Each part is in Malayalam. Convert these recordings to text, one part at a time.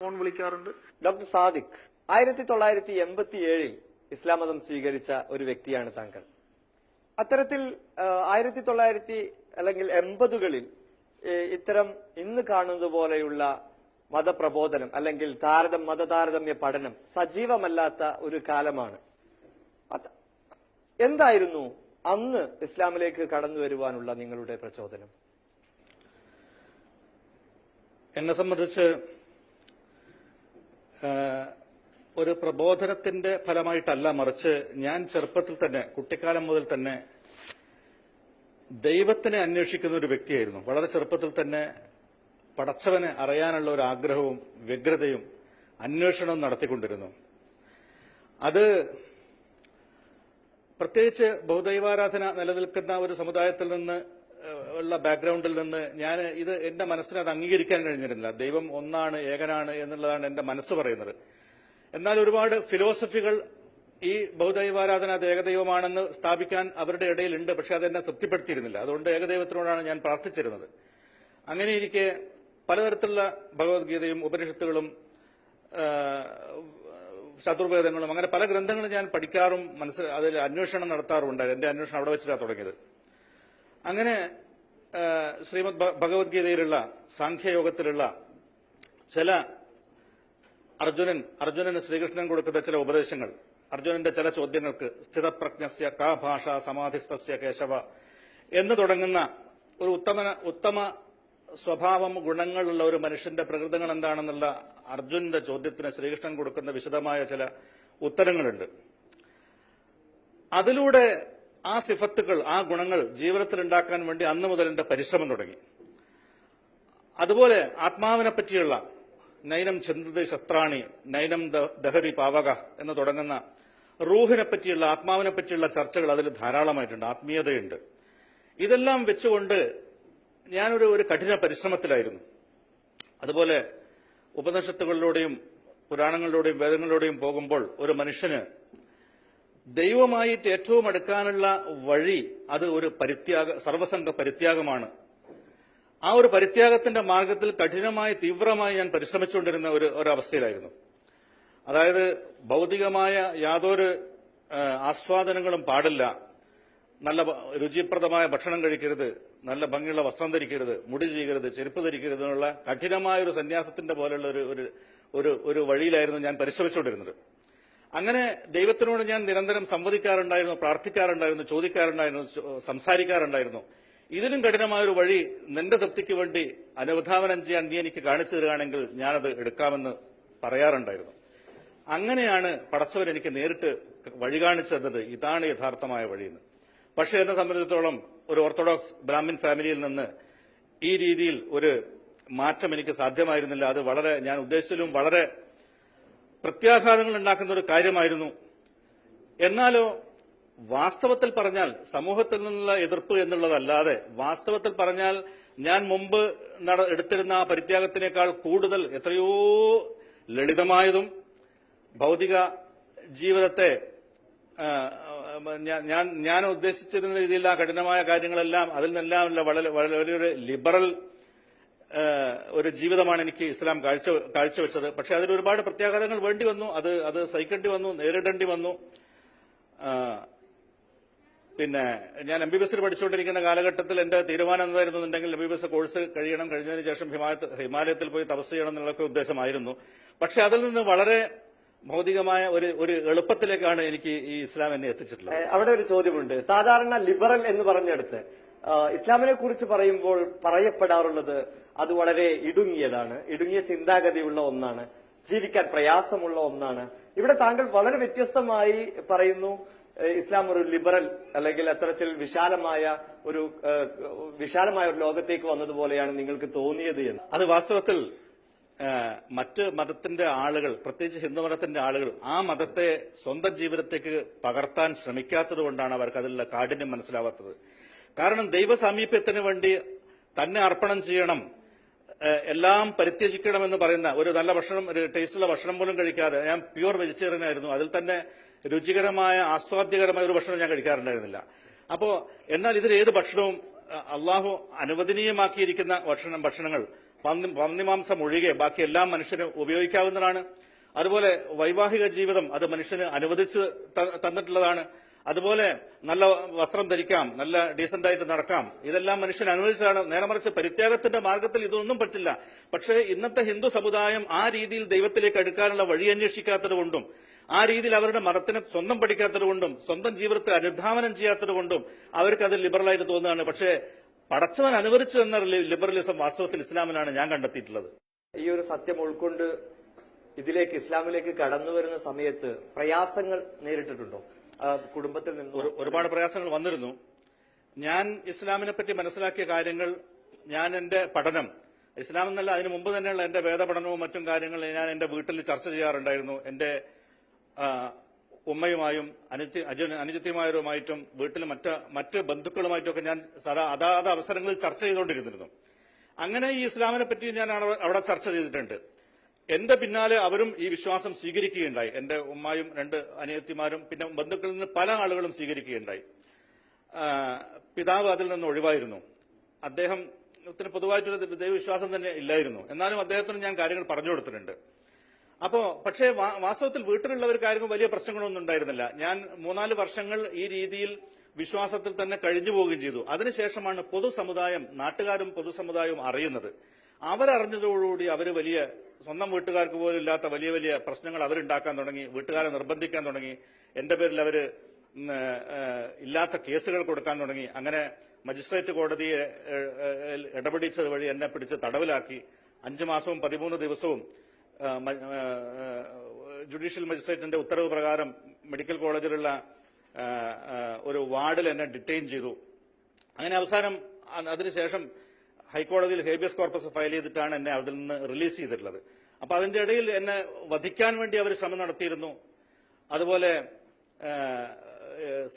ഫോൺ വിളിക്കാറുണ്ട്. ഡോക്ടർ സാദിഖ്, 1987 ഇസ്ലാം മതം സ്വീകരിച്ച ഒരു വ്യക്തിയാണ് താങ്കൾ. അത്തരത്തിൽ 1900 അല്ലെങ്കിൽ 80കളിൽ ഇത്തരം ഇന്ന് കാണുന്നത് പോലെയുള്ള മതപ്രബോധനം അല്ലെങ്കിൽ മതതാരതമ്യ പഠനം സജീവമല്ലാത്ത ഒരു കാലമാണ്. എന്തായിരുന്നു അന്ന് ഇസ്ലാമിലേക്ക് കടന്നു വരുവാനുള്ള നിങ്ങളുടെ പ്രചോദനം? എന്നെ സംബന്ധിച്ച് ഒരു പ്രബോധനത്തിന്റെ ഫലമായിട്ടല്ല, മറിച്ച് ഞാൻ ചെറുപ്പത്തിൽ തന്നെ, കുട്ടിക്കാലം മുതൽ തന്നെ ദൈവത്തിനെ അന്വേഷിക്കുന്ന ഒരു വ്യക്തിയായിരുന്നു. വളരെ ചെറുപ്പത്തിൽ തന്നെ പടച്ചവനെ അറിയാനുള്ള ഒരു ആഗ്രഹവും വ്യഗ്രതയും അന്വേഷണവും നടത്തിക്കൊണ്ടിരുന്നു. അത് പ്രത്യേകിച്ച് ബഹുദൈവാരാധന നിലനിൽക്കുന്ന ഒരു സമുദായത്തിൽ നിന്ന് ഉള്ള ബാക്ക്ഗ്രൗണ്ടിൽ നിന്ന് ഞാൻ ഇത് എന്റെ മനസ്സിനെ അത് അംഗീകരിക്കാൻ കഴിഞ്ഞിരുന്നില്ല. ദൈവം ഒന്നാണ്, ഏകനാണ് എന്നുള്ളതാണ് എന്റെ മനസ്സ് പറയുന്നത്. എന്നാൽ ഒരുപാട് ഫിലോസഫികൾ ഈ ബഹുദൈവാരാധന അത് ഏകദൈവമാണെന്ന് സ്ഥാപിക്കാൻ അവരുടെ ഇടയിലുണ്ട്. പക്ഷെ അതെന്നെ തൃപ്തിപ്പെടുത്തിയിരുന്നില്ല. അതുകൊണ്ട് ഏകദൈവത്തിനോടാണ് ഞാൻ പ്രാർത്ഥിച്ചിരുന്നത്. അങ്ങനെ ഇരിക്കെ പലതരത്തിലുള്ള ഭഗവത്ഗീതയും ഉപനിഷത്തുകളും ചതുർവേദങ്ങളും അങ്ങനെ പല ഗ്രന്ഥങ്ങളും ഞാൻ പഠിക്കാറും അതിൽ അന്വേഷണം നടത്താറുമുണ്ടായി. എന്റെ അന്വേഷണം അവിടെ വെച്ചിട്ടാണ് തുടങ്ങിയത്. അങ്ങനെ ശ്രീമദ് ഭഗവത്ഗീതയിലുള്ള സാഖ്യയോഗത്തിലുള്ള ചില അർജുനന് ശ്രീകൃഷ്ണൻ കൊടുക്കുന്ന ചില ഉപദേശങ്ങൾ, അർജുനന്റെ ചില ചോദ്യങ്ങൾക്ക് സ്ഥിതപ്രജ്ഞസ്യ കാ ഭാഷ സമാധിസ്ഥസ്യ കേശവ എന്ന് തുടങ്ങുന്ന ഒരു ഉത്തമ സ്വഭാവം ഗുണങ്ങളുള്ള ഒരു മനുഷ്യന്റെ പ്രകൃതങ്ങൾ എന്താണെന്നുള്ള അർജുനന്റെ ചോദ്യത്തിന് ശ്രീകൃഷ്ണൻ കൊടുക്കുന്ന വിശദമായ ചില ഉത്തരങ്ങളുണ്ട്. അതിലൂടെ ആ സിഫത്തുകൾ, ആ ഗുണങ്ങൾ ജീവിതത്തിൽ ഉണ്ടാക്കാൻ വേണ്ടി അന്നു മുതൽ എന്റെ പരിശ്രമം തുടങ്ങി. അതുപോലെ ആത്മാവിനെ പറ്റിയുള്ള നൈനം ചന്ദ്രതി ശസ്ത്രാണി നൈനം ദഹരി പാവക എന്ന് തുടങ്ങുന്ന റൂഹിനെ പറ്റിയുള്ള, ആത്മാവിനെ പറ്റിയുള്ള ചർച്ചകൾ അതിൽ ധാരാളമായിട്ടുണ്ട്. ആത്മീയതയുണ്ട്. ഇതെല്ലാം വെച്ചുകൊണ്ട് ഞാനൊരു കഠിന പരിശ്രമത്തിലായിരുന്നു. അതുപോലെ ഉപനിഷത്തുകളിലൂടെയും പുരാണങ്ങളിലൂടെയും വേദങ്ങളിലൂടെയും പോകുമ്പോൾ ഒരു മനുഷ്യന് ദൈവമായിട്ട് ഏറ്റവും അടുക്കാനുള്ള വഴി അത് ഒരു സർവസംഘ പരിത്യാഗമാണ്. ആ ഒരു പരിത്യാഗത്തിന്റെ മാർഗത്തിൽ കഠിനമായി തീവ്രമായി ഞാൻ പരിശ്രമിച്ചുകൊണ്ടിരുന്ന ഒരവസ്ഥയിലായിരുന്നു. അതായത് ഭൗതികമായ യാതൊരു ആസ്വാദനങ്ങളും പാടില്ല, നല്ല രുചിപ്രദമായ ഭക്ഷണം കഴിക്കരുത്, നല്ല ഭംഗിയുള്ള വസ്ത്രം ധരിക്കരുത്, മുടി ചെയ്യരുത്, ചെരുപ്പ് ധരിക്കരുത് എന്നുള്ള കഠിനമായ ഒരു സന്യാസത്തിന്റെ പോലെയുള്ള ഒരു വഴിയിലായിരുന്നു ഞാൻ പരിശ്രമിച്ചുകൊണ്ടിരുന്നത്. അങ്ങനെ ദൈവത്തിനോട് ഞാൻ നിരന്തരം സംവദിക്കാറുണ്ടായിരുന്നു, പ്രാർത്ഥിക്കാറുണ്ടായിരുന്നു, ചോദിക്കാറുണ്ടായിരുന്നു, സംസാരിക്കാറുണ്ടായിരുന്നു. ഇതിലും കഠിനമായൊരു വഴി നിന്റെ തൃപ്തിക്ക് വേണ്ടി അനുധാവനം ചെയ്യാൻ നീ എനിക്ക് കാണിച്ചു തരികയാണെങ്കിൽ ഞാനത് എടുക്കാമെന്ന് പറയാറുണ്ടായിരുന്നു. അങ്ങനെയാണ് പടച്ചവൻ എനിക്ക് നേരിട്ട് വഴി കാണിച്ചു തന്നത്. ഇതാണ് യഥാർത്ഥമായ വഴിയെന്ന്. പക്ഷെ എന്നെ സംബന്ധിച്ചിടത്തോളം ഒരു ഓർത്തഡോക്സ് ബ്രാഹ്മിൻ ഫാമിലിയിൽ നിന്ന് ഈ രീതിയിൽ ഒരു മാറ്റം എനിക്ക് സാധ്യമായിരുന്നില്ല. അത് ഞാൻ ഉദ്ദേശിച്ചതിലും വളരെ പ്രത്യാഘാതങ്ങൾ ഉണ്ടാക്കുന്ന ഒരു കാര്യമായിരുന്നു. എന്നാലോ വാസ്തവത്തിൽ പറഞ്ഞാൽ സമൂഹത്തിൽ നിന്നുള്ള എതിർപ്പ് എന്നുള്ളതല്ലാതെ വാസ്തവത്തിൽ പറഞ്ഞാൽ ഞാൻ മുമ്പ് എടുത്തിരുന്ന ആ പരിത്യാഗത്തിനേക്കാൾ കൂടുതൽ എത്രയോ ലളിതമായതും ഭൗതിക ജീവിതത്തെ ഞാൻ ഉദ്ദേശിച്ചിരുന്ന രീതിയിൽ ആ കഠിനമായ കാര്യങ്ങളെല്ലാം അതിൽ നിന്നെല്ലാം വളരെ ലിബറൽ ഒരു ജീവിതമാണ് എനിക്ക് ഇസ്ലാം കാഴ്ചവെച്ചത്. പക്ഷെ അതിൽ ഒരുപാട് പ്രത്യാഘാതങ്ങൾ വേണ്ടി വന്നു. അത് സഹിക്കേണ്ടി വന്നു, നേരിടേണ്ടി വന്നു. പിന്നെ ഞാൻ MBBS പഠിച്ചുകൊണ്ടിരിക്കുന്ന കാലഘട്ടത്തിൽ എന്റെ തീരുമാനം എന്തായിരുന്നുണ്ടെങ്കിൽ MBBS കോഴ്സ് കഴിഞ്ഞതിന് ശേഷം ഹിമാലയത്തിൽ പോയി തപസ് ചെയ്യണം എന്നുള്ളൊക്കെ ഉദ്ദേശമായിരുന്നു. പക്ഷെ അതിൽ നിന്ന് വളരെ ഭൗതികമായ ഒരു എളുപ്പത്തിലേക്കാണ് എനിക്ക് ഈ ഇസ്ലാം എന്നെ എത്തിച്ചിട്ടുള്ളത്. അവിടെ ഒരു ചോദ്യമുണ്ട്. സാധാരണ ലിബറൽ എന്ന് പറഞ്ഞെടുത്ത് ഇസ്ലാമിനെ കുറിച്ച് പറയുമ്പോൾ പറയപ്പെടാറുള്ളത് അത് വളരെ ഇടുങ്ങിയ ചിന്താഗതിയുള്ള ഒന്നാണ്, ജീവിക്കാൻ പ്രയാസമുള്ള ഒന്നാണ്. ഇവിടെ താങ്കൾ വളരെ വ്യത്യസ്തമായി പറയുന്നു, ഇസ്ലാം ഒരു ലിബറൽ അല്ലെങ്കിൽ അത്തരത്തിൽ വിശാലമായ ഒരു ലോകത്തേക്ക് വന്നതുപോലെയാണ് നിങ്ങൾക്ക് തോന്നിയത് എന്ന്. അത് വാസ്തവത്തിൽ മറ്റ് മതത്തിന്റെ ആളുകൾ, പ്രത്യേകിച്ച് ഹിന്ദുമതത്തിന്റെ ആളുകൾ ആ മതത്തെ സ്വന്തം ജീവിതത്തേക്ക് പകർത്താൻ ശ്രമിക്കാത്തത് കൊണ്ടാണ് അവർക്ക് അതിലുള്ള കാഠിന്യം മനസ്സിലാവാത്തത്. കാരണം ദൈവസാമീപ്യത്തിന് വേണ്ടി തന്നെ അർപ്പണം ചെയ്യണം, എല്ലാം പരിത്യജിക്കണമെന്ന് പറയുന്ന ഒരു നല്ല ഭക്ഷണം, ഒരു ടേസ്റ്റുള്ള ഭക്ഷണം പോലും കഴിക്കാതെ, ഞാൻ പ്യുവർ വെജിറ്റേറിയൻ ആയിരുന്നു, അതിൽ തന്നെ രുചികരമായ ആസ്വാദ്യകരമായ ഒരു ഭക്ഷണം ഞാൻ കഴിക്കാറുണ്ടായിരുന്നില്ല. എന്നാൽ ഇതിൽ ഏത് ഭക്ഷണവും അള്ളാഹു അനുവദനീയമാക്കിയിരിക്കുന്ന ഭക്ഷണങ്ങൾ പന്നിമാംസം ഒഴികെ ബാക്കി എല്ലാം മനുഷ്യന് ഉപയോഗിക്കാവുന്നതാണ്. അതുപോലെ വൈവാഹിക ജീവിതം അത് മനുഷ്യന് അനുവദിച്ച് തന്നിട്ടുള്ളതാണ്. അതുപോലെ നല്ല വസ്ത്രം ധരിക്കാം, നല്ല ഡീസന്റായിട്ട് നടക്കാം, ഇതെല്ലാം മനുഷ്യന് അനുവദിച്ചതാണ്. നേരെ മറിച്ച് പരിത്യാഗത്തിന്റെ മാർഗത്തിൽ ഇതൊന്നും പറ്റില്ല. പക്ഷേ ഇന്നത്തെ ഹിന്ദു സമുദായം ആ രീതിയിൽ ദൈവത്തിലേക്ക് അടുക്കാനുള്ള വഴി അന്വേഷിക്കാത്തതുകൊണ്ടും ആ രീതിയിൽ അവരുടെ മതത്തിനെ സ്വന്തം പഠിക്കാത്തതുകൊണ്ടും സ്വന്തം ജീവിതത്തെ അനുധാവനം ചെയ്യാത്തതുകൊണ്ടും അവർക്ക് അത് ലിബറലായിട്ട് തോന്നുകയാണ്. പക്ഷേ പടച്ചവൻ അനുവദിച്ചു എന്ന ലിബറലിസം വാസ്തവത്തിൽ ഇസ്ലാമിലാണ് ഞാൻ കണ്ടെത്തിയിട്ടുള്ളത്. ഈ ഒരു സത്യം ഉൾക്കൊണ്ട് ഇതിലേക്ക് ഇസ്ലാമിലേക്ക് കടന്നു വരുന്ന സമയത്ത് പ്രയാസങ്ങൾ നേരിട്ടിട്ടുണ്ടോ? കുടുംബത്തിൽ നിന്ന് ഒരുപാട് പ്രയാസങ്ങൾ വന്നിരുന്നു. ഞാൻ ഇസ്ലാമിനെ പറ്റി മനസ്സിലാക്കിയ കാര്യങ്ങൾ, ഞാൻ എന്റെ പഠനം, ഇസ്ലാം എന്നല്ല അതിനു മുമ്പ് തന്നെയുള്ള എന്റെ വേദപഠനവും മറ്റും കാര്യങ്ങൾ ഞാൻ എന്റെ വീട്ടിൽ ചർച്ച ചെയ്യാറുണ്ടായിരുന്നു. എന്റെ ഉമ്മയുമായും അനുജത്തിമാരുമായിട്ടും വീട്ടിൽ മറ്റ് ബന്ധുക്കളുമായിട്ടുമൊക്കെ ഞാൻ അതാത് അവസരങ്ങളിൽ ചർച്ച ചെയ്തുകൊണ്ടിരുന്നിരുന്നു. അങ്ങനെ ഈ ഇസ്ലാമിനെ പറ്റി ഞാൻ അവിടെ ചർച്ച ചെയ്തിട്ടുണ്ട്. എന്റെ പിന്നാലെ അവരും ഈ വിശ്വാസം സ്വീകരിക്കുകയുണ്ടായി. എന്റെ ഉമ്മായും 2 അനിയത്തിമാരും പിന്നെ ബന്ധുക്കളിൽ നിന്ന് പല ആളുകളും സ്വീകരിക്കുകയുണ്ടായി. പിതാവ് അതിൽ നിന്ന് ഒഴിവായിരുന്നു. അദ്ദേഹത്തിന് പൊതുവായിട്ടൊരു ദൈവവിശ്വാസം തന്നെ ഇല്ലായിരുന്നു. എന്നാലും അദ്ദേഹത്തിന് ഞാൻ കാര്യങ്ങൾ പറഞ്ഞു കൊടുത്തിട്ടുണ്ട്. പക്ഷേ വാസ്തവത്തിൽ വീട്ടിലുള്ളവർക്കാർക്കും വലിയ പ്രശ്നങ്ങളൊന്നും ഉണ്ടായിരുന്നില്ല. ഞാൻ 3-4 വർഷങ്ങൾ ഈ രീതിയിൽ വിശ്വാസത്തിൽ തന്നെ കഴിഞ്ഞു പോവുകയും ചെയ്തു. അതിനുശേഷമാണ് പൊതുസമുദായം, നാട്ടുകാരും പൊതുസമുദായവും അറിയുന്നത്. അവരറിഞ്ഞതോടുകൂടി അവർ വലിയ സ്വന്തം വീട്ടുകാർക്ക് പോലും ഇല്ലാത്ത വലിയ വലിയ പ്രശ്നങ്ങൾ അവരുണ്ടാക്കാൻ തുടങ്ങി, വീട്ടുകാരെ നിർബന്ധിക്കാൻ തുടങ്ങി, എന്റെ പേരിൽ അവര് ഇല്ലാത്ത കേസുകൾ കൊടുക്കാൻ തുടങ്ങി. അങ്ങനെ മജിസ്ട്രേറ്റ് കോടതിയെ ഇടപെടിച്ചത് വഴി എന്നെ പിടിച്ച് തടവിലാക്കി 5 മാസവും 13 ദിവസവും ജുഡീഷ്യൽ മജിസ്ട്രേറ്റിന്റെ ഉത്തരവ് പ്രകാരം മെഡിക്കൽ കോളേജിലുള്ള ഒരു വാർഡിൽ എന്നെ ഡിറ്റെയിൻ ചെയ്തു. അങ്ങനെ അവസാനം അതിനുശേഷം ഹൈക്കോടതിയിൽ ഹേബിയസ് കോർപ്പസ് ഫയൽ ചെയ്തിട്ടാണ് എന്നെ അതിൽ നിന്ന് റിലീസ് ചെയ്തിട്ടുള്ളത്. അപ്പൊ അതിന്റെ ഇടയിൽ എന്നെ വധിക്കാൻ വേണ്ടി അവർ ശ്രമം നടത്തിയിരുന്നു. അതുപോലെ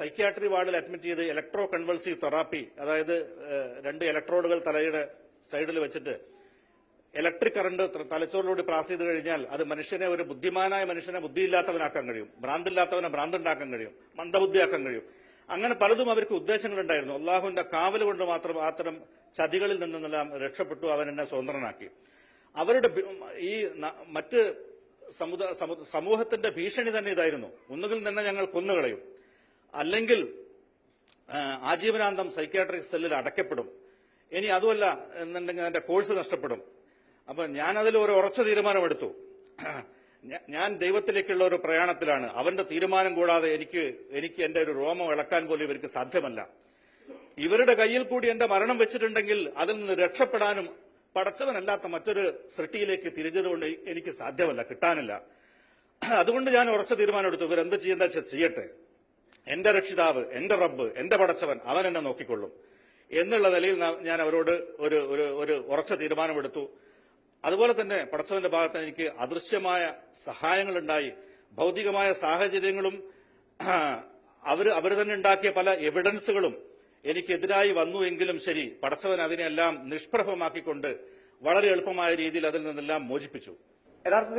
സൈക്യാട്രി വാർഡിൽ അഡ്മിറ്റ് ചെയ്ത് ഇലക്ട്രോ കൺവൾസീവ് തെറാപ്പി, അതായത് 2 ഇലക്ട്രോഡുകൾ തലയുടെ സൈഡിൽ വെച്ചിട്ട് ഇലക്ട്രിക് കറണ്ട് തലച്ചോറിലൂടെ പാസ് ചെയ്ത് കഴിഞ്ഞാൽ അത് മനുഷ്യനെ, ഒരു ബുദ്ധിമാനായ മനുഷ്യനെ ബുദ്ധിയില്ലാത്തവനാക്കാൻ കഴിയും, ഭ്രാന്തില്ലാത്തവനെ ഭ്രാന്തുണ്ടാക്കാൻ കഴിയും, മന്ദബുദ്ധിയാക്കാൻ കഴിയും. അങ്ങനെ പലതും അവർക്ക് ഉദ്ദേശങ്ങളുണ്ടായിരുന്നു. അള്ളാഹുവിന്റെ കാവൽ കൊണ്ട് മാത്രം അത്തരം ചതികളിൽ നിന്നെല്ലാം രക്ഷപ്പെട്ടു. അവൻ എന്നെ സ്വതന്ത്രനാക്കി. അവരുടെ ഈ മറ്റ് സമൂഹത്തിന്റെ ഭീഷണി തന്നെ ഇതായിരുന്നു. ഒന്നുകിൽ തന്നെ ഞങ്ങൾ കൊന്നുകളയും, അല്ലെങ്കിൽ ആജീവനാന്തം സൈക്യാട്രിക് സെല്ലിൽ അടയ്ക്കപ്പെടും, ഇനി അതുമല്ല എന്നുണ്ടെങ്കിൽ എന്റെ കോഴ്സ് നഷ്ടപ്പെടും. അപ്പൊ ഞാനതിൽ ഒരു ഉറച്ച തീരുമാനമെടുത്തു. ഞാൻ ദൈവത്തിലേക്കുള്ള ഒരു പ്രയാണത്തിലാണ്. അവന്റെ തീരുമാനം കൂടാതെ എനിക്ക് എന്റെ ഒരു രോമം ഇളക്കാൻ പോലും ഇവർക്ക് സാധ്യമല്ല. ഇവരുടെ കയ്യിൽ കൂടി എന്റെ മരണം വെച്ചിട്ടുണ്ടെങ്കിൽ അതിൽ നിന്ന് രക്ഷപ്പെടാനും പടച്ചവനല്ലാത്ത മറ്റൊരു സൃഷ്ടിയിലേക്ക് തിരിഞ്ഞതുകൊണ്ട് എനിക്ക് സാധ്യമല്ല, കിട്ടാനില്ല. അതുകൊണ്ട് ഞാൻ ഉറച്ച തീരുമാനമെടുത്തു, ഇവരെന്ത് ചെയ്യുന്ന ചെയ്യട്ടെ, എന്റെ രക്ഷിതാവ്, എന്റെ റബ്ബ്, എന്റെ പടച്ചവൻ, അവൻ എന്നെ നോക്കിക്കൊള്ളും എന്നുള്ള നിലയിൽ ഞാൻ അവരോട് ഒരു ഉറച്ച തീരുമാനമെടുത്തു. അതുപോലെ തന്നെ പടച്ചവന്റെ ഭാഗത്ത് എനിക്ക് അദൃശ്യമായ സഹായങ്ങളുണ്ടായി. ഭൗതികമായ സാഹചര്യങ്ങളും അവർ തന്നെ ഉണ്ടാക്കിയ പല എവിഡൻസുകളും എനിക്കെതിരായി വന്നുവെങ്കിലും ശരി, പടച്ചവൻ അതിനെല്ലാം നിഷ്പ്രഭമാക്കിക്കൊണ്ട് വളരെ എളുപ്പമായ രീതിയിൽ അതിൽ നിന്നെല്ലാം മോചിപ്പിച്ചു. യഥാർത്ഥത്തിൽ